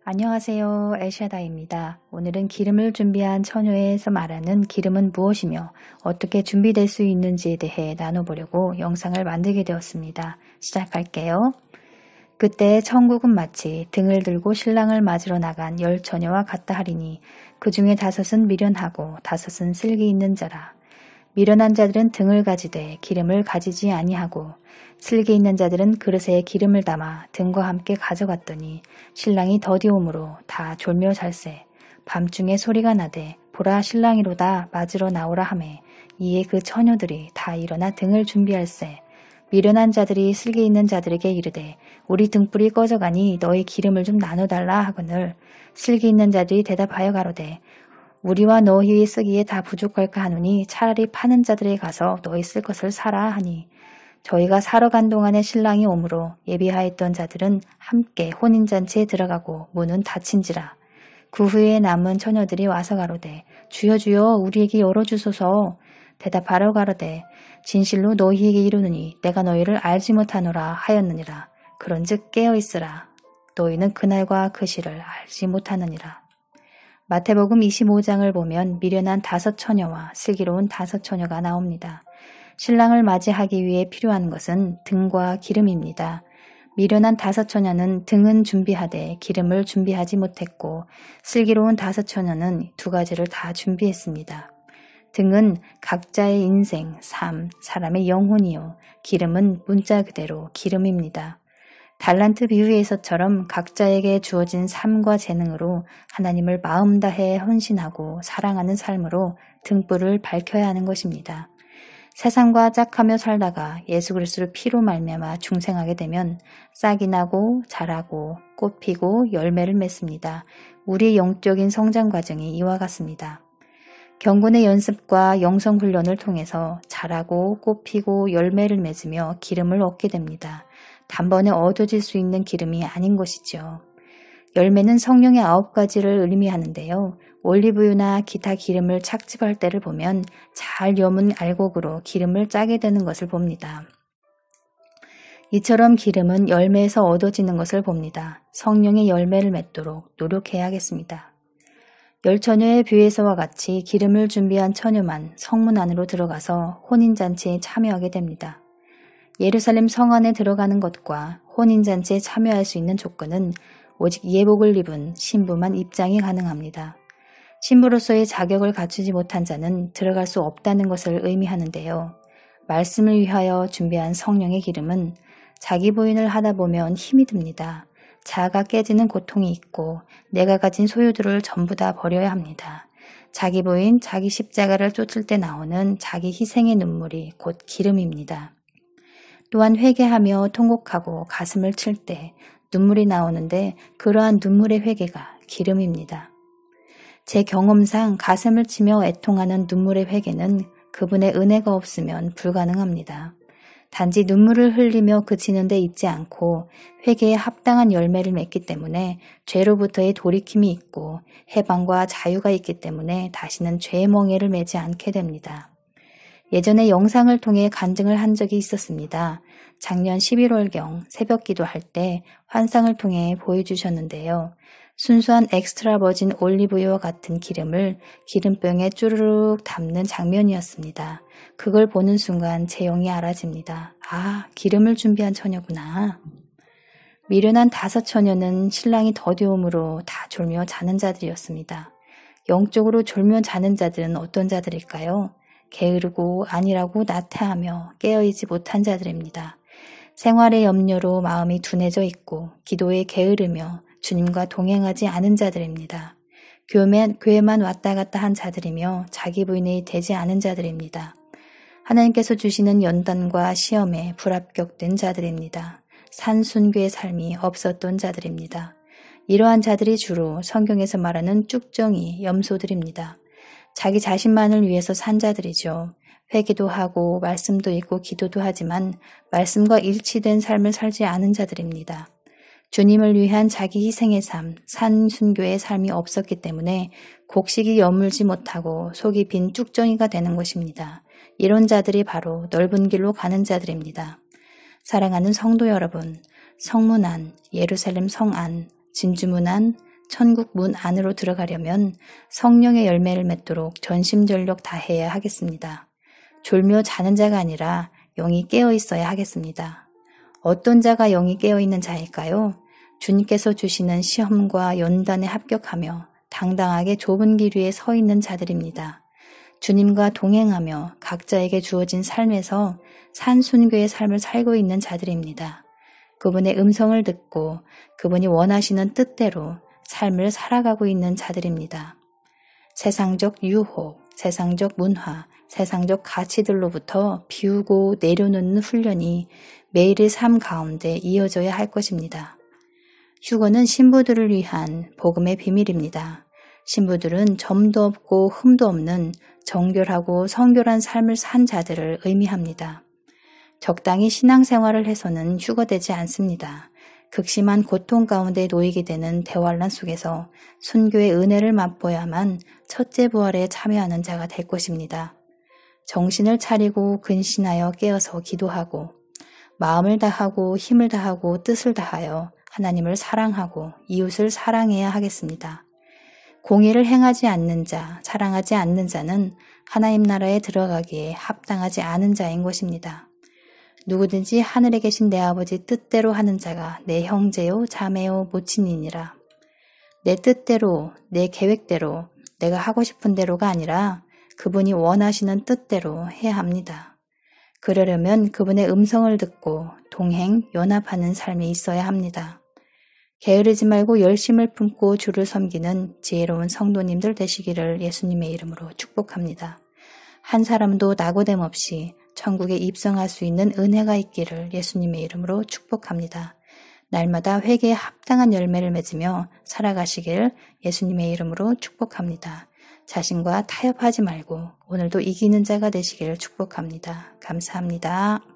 안녕하세요. 엘샤다입니다. 오늘은 기름을 준비한 처녀에서 말하는 기름은 무엇이며 어떻게 준비될 수 있는지에 대해 나눠보려고 영상을 만들게 되었습니다. 시작할게요. 그때 천국은 마치 등을 들고 신랑을 맞으러 나간 10처녀와 같다 하리니 그 중에 5은 미련하고 5은 슬기 있는 자라. 미련한 자들은 등을 가지되 기름을 가지지 아니하고 슬기 있는 자들은 그릇에 기름을 담아 등과 함께 가져갔더니 신랑이 더디오므로 다 졸며 잘세. 밤중에 소리가 나되 보라 신랑이로다 맞으러 나오라 하매 이에 그 처녀들이 다 일어나 등을 준비할세. 미련한 자들이 슬기 있는 자들에게 이르되 우리 등불이 꺼져가니 너희 기름을 좀 나눠달라 하거늘 슬기 있는 자들이 대답하여 가로되 우리와 너희 쓰기에 다 부족할까 하노니 차라리 파는 자들에 가서 너희 쓸 것을 사라 하니 저희가 사러 간 동안에 신랑이 오므로 예비하였던 자들은 함께 혼인잔치에 들어가고 문은 닫힌지라. 그 후에 남은 처녀들이 와서 가로되 주여 주여 우리에게 열어주소서. 대답하러 가로되 진실로 너희에게 이르노니 내가 너희를 알지 못하노라 하였느니라. 그런즉 깨어있으라. 너희는 그날과 그 시를 알지 못하느니라. 마태복음 25장을 보면 미련한 5처녀와 슬기로운 5처녀가 나옵니다. 신랑을 맞이하기 위해 필요한 것은 등과 기름입니다. 미련한 5처녀는 등은 준비하되 기름을 준비하지 못했고 슬기로운 5처녀는 2가지를 다 준비했습니다. 등은 각자의 인생, 삶, 사람의 영혼이요. 기름은 문자 그대로 기름입니다. 달란트 비유에서처럼 각자에게 주어진 삶과 재능으로 하나님을 마음 다해 헌신하고 사랑하는 삶으로 등불을 밝혀야 하는 것입니다. 세상과 짝하며 살다가 예수 그리스도를 피로 말미암아 중생하게 되면 싹이 나고 자라고 꽃 피고 열매를 맺습니다. 우리의 영적인 성장 과정이 이와 같습니다. 경건의 연습과 영성 훈련을 통해서 자라고 꽃 피고 열매를 맺으며 기름을 얻게 됩니다. 단번에 얻어질 수 있는 기름이 아닌 것이죠. 열매는 성령의 9가지를 의미하는데요. 올리브유나 기타 기름을 착즙할 때를 보면 잘 여문 알곡으로 기름을 짜게 되는 것을 봅니다. 이처럼 기름은 열매에서 얻어지는 것을 봅니다. 성령의 열매를 맺도록 노력해야겠습니다. 10처녀의 뷰에서와 같이 기름을 준비한 처녀만 성문 안으로 들어가서 혼인잔치에 참여하게 됩니다. 예루살렘 성 안에 들어가는 것과 혼인잔치에 참여할 수 있는 조건은 오직 예복을 입은 신부만 입장이 가능합니다. 신부로서의 자격을 갖추지 못한 자는 들어갈 수 없다는 것을 의미하는데요. 말씀을 위하여 준비한 성령의 기름은 자기 부인을 하다 보면 힘이 듭니다. 자아가 깨지는 고통이 있고 내가 가진 소유들을 전부 다 버려야 합니다. 자기 부인, 자기 십자가를 쫓을 때 나오는 자기 희생의 눈물이 곧 기름입니다. 또한 회개하며 통곡하고 가슴을 칠 때 눈물이 나오는데 그러한 눈물의 회개가 기름입니다. 제 경험상 가슴을 치며 애통하는 눈물의 회개는 그분의 은혜가 없으면 불가능합니다. 단지 눈물을 흘리며 그치는 데 있지 않고 회개에 합당한 열매를 맺기 때문에 죄로부터의 돌이킴이 있고 해방과 자유가 있기 때문에 다시는 죄의 멍에를 매지 않게 됩니다. 예전에 영상을 통해 간증을 한 적이 있었습니다. 작년 11월경 새벽 기도할 때 환상을 통해 보여주셨는데요. 순수한 엑스트라 버진 올리브유와 같은 기름을 기름병에 쭈르륵 담는 장면이었습니다. 그걸 보는 순간 제 영이 알아집니다. 아, 기름을 준비한 처녀구나. 미련한 5처녀는 신랑이 더디움으로 다 졸며 자는 자들이었습니다. 영적으로 졸며 자는 자들은 어떤 자들일까요? 게으르고 안일하고 나태하며 깨어있지 못한 자들입니다. 생활의 염려로 마음이 둔해져 있고 기도에 게으르며 주님과 동행하지 않은 자들입니다. 교회만 왔다 갔다 한 자들이며 자기 부인이 되지 않은 자들입니다. 하나님께서 주시는 연단과 시험에 불합격된 자들입니다. 산순교의 삶이 없었던 자들입니다. 이러한 자들이 주로 성경에서 말하는 쭉정이 염소들입니다. 자기 자신만을 위해서 산 자들이죠. 회개도 하고 말씀도 읽고 기도도 하지만 말씀과 일치된 삶을 살지 않은 자들입니다. 주님을 위한 자기 희생의 삶, 산순교의 삶이 없었기 때문에 곡식이 여물지 못하고 속이 빈 쭉정이가 되는 것입니다. 이런 자들이 바로 넓은 길로 가는 자들입니다. 사랑하는 성도 여러분, 성문 안, 예루살렘 성 안, 진주문 안, 천국 문 안으로 들어가려면 성령의 열매를 맺도록 전심전력 다해야 하겠습니다. 졸며 자는 자가 아니라 영이 깨어 있어야 하겠습니다. 어떤 자가 영이 깨어 있는 자일까요? 주님께서 주시는 시험과 연단에 합격하며 당당하게 좁은 길 위에 서 있는 자들입니다. 주님과 동행하며 각자에게 주어진 삶에서 산순교의 삶을 살고 있는 자들입니다. 그분의 음성을 듣고 그분이 원하시는 뜻대로 삶을 살아가고 있는 자들입니다. 세상적 유혹, 세상적 문화, 세상적 가치들로부터 비우고 내려놓는 훈련이 매일의 삶 가운데 이어져야 할 것입니다. 휴거는 신부들을 위한 복음의 비밀입니다. 신부들은 점도 없고 흠도 없는 정결하고 성결한 삶을 산 자들을 의미합니다. 적당히 신앙생활을 해서는 휴거되지 않습니다. 극심한 고통 가운데 놓이게 되는 대환란 속에서 순교의 은혜를 맛보야만 첫째 부활에 참여하는 자가 될 것입니다. 정신을 차리고 근신하여 깨어서 기도하고 마음을 다하고 힘을 다하고 뜻을 다하여 하나님을 사랑하고 이웃을 사랑해야 하겠습니다. 공의를 행하지 않는 자, 사랑하지 않는 자는 하나님 나라에 들어가기에 합당하지 않은 자인 것입니다. 누구든지 하늘에 계신 내 아버지 뜻대로 하는 자가 내 형제요 자매요 모친이니라. 내 뜻대로 내 계획대로 내가 하고 싶은 대로가 아니라 그분이 원하시는 뜻대로 해야 합니다. 그러려면 그분의 음성을 듣고 동행, 연합하는 삶이 있어야 합니다. 게으르지 말고 열심을 품고 주를 섬기는 지혜로운 성도님들 되시기를 예수님의 이름으로 축복합니다. 한 사람도 낙오됨 없이 천국에 입성할 수 있는 은혜가 있기를 예수님의 이름으로 축복합니다. 날마다 회개에 합당한 열매를 맺으며 살아가시길 예수님의 이름으로 축복합니다. 자신과 타협하지 말고 오늘도 이기는 자가 되시기를 축복합니다. 감사합니다.